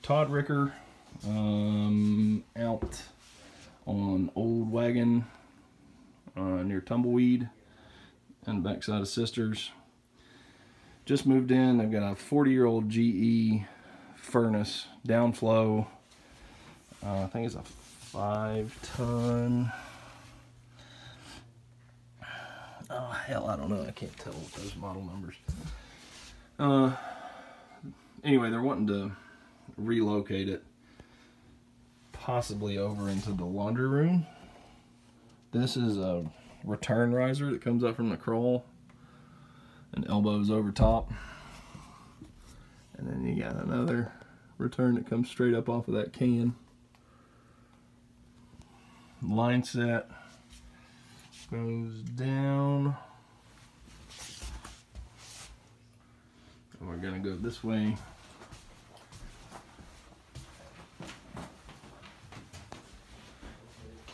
Todd Ricker out on Old Wagon near Tumbleweed and the backside of Sisters. Just moved in. I've got a 40-year-old GE furnace, downflow. I think it's a 5-ton. Oh hell, I don't know. I can't tell with those model numbers. Anyway, they're wanting to relocate it, possibly over into the laundry room. This is a return riser that comes up from the crawl and elbows over top, and then you got another return that comes straight up off of that can. Line set goes down, and we're gonna go this way.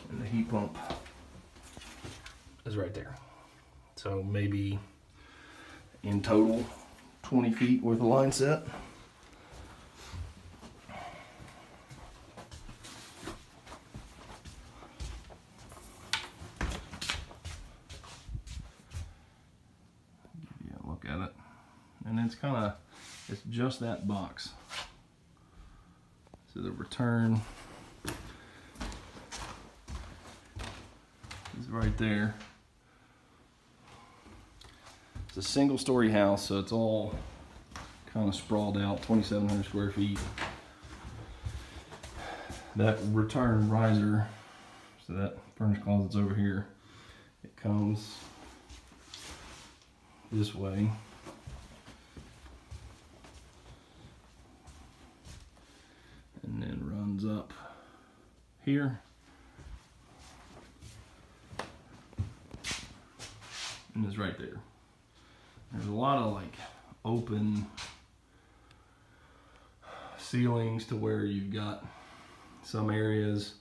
And the heat pump is right there. So maybe in total 20 feet worth of line set. Yeah, look at it. And it's it's just that box. So the return is right there. It's a single story house, so it's all kind of sprawled out, 2,700 square feet. That return riser, so that furnace closet's over here, it comes this way. And then runs up here. And is right there. There's a lot of like open ceilings to where you've got some areas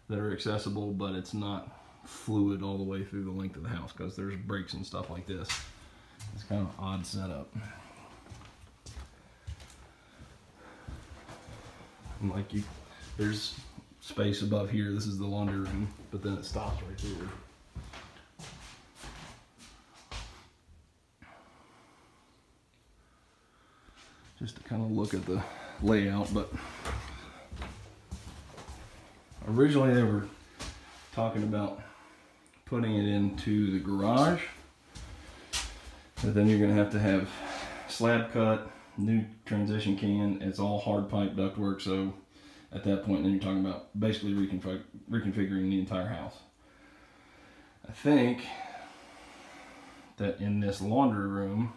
that are accessible, but it's not fluid all the way through the length of the house because there's breaks and stuff like this. It's kind of an odd setup. And like there's space above here. This is the laundry room, but then it stops right there. Just to kind of look at the layout, but originally they were talking about putting it into the garage, but then you're going to have slab cut, new transition can. It's all hard pipe ductwork, so at that point then you're talking about basically reconfiguring the entire house. I think that in this laundry room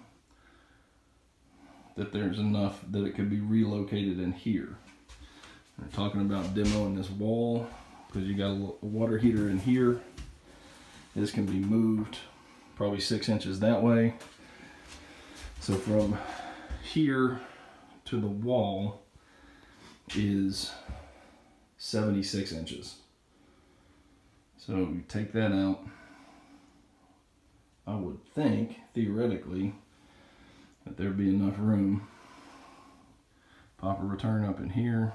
that there's enough that it could be relocated in here. They're talking about demoing this wall because you got a water heater in here. This can be moved probably 6 inches that way. So from here to the wall is 76 inches. So you take that out, I would think theoretically that there'd be enough room. Pop a return up in here,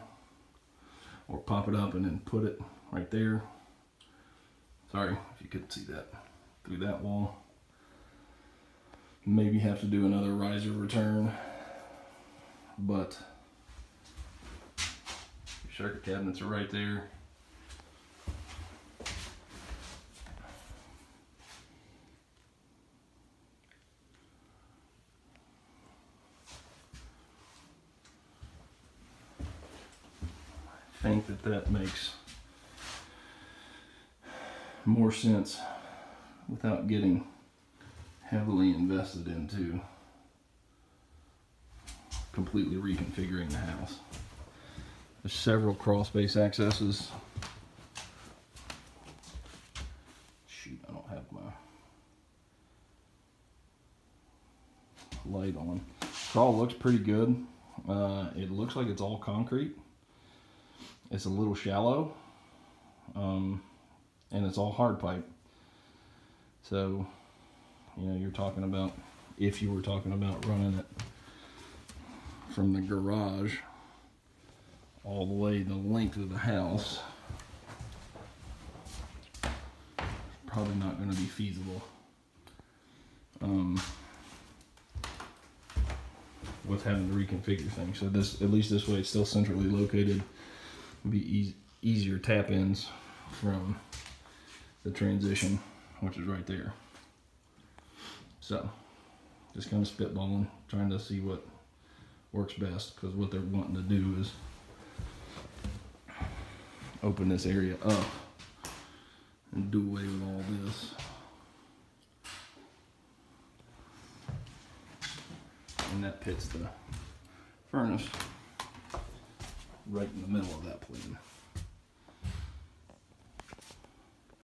or pop it up and then put it right there. Sorry if you couldn't see that through that wall. Maybe have to do another riser return, but your circuit cabinets are right there. I think that makes more sense without getting heavily invested into completely reconfiguring the house. There's several crawl space accesses. Shoot, I don't have my light on. Crawl looks pretty good. It looks like it's all concrete. It's a little shallow, and it's all hard pipe. So, you know, you're talking about, if you were talking about running it from the garage all the way the length of the house. Probably not going to be feasible with having to reconfigure things. So this, at least this way, it's still centrally located. It'll be easier tap-ins from the transition, which is right there. So just kind of spitballing, trying to see what works best, because what they're wanting to do is open this area up and do away with all this. And that pits the furnace right in the middle of that plan.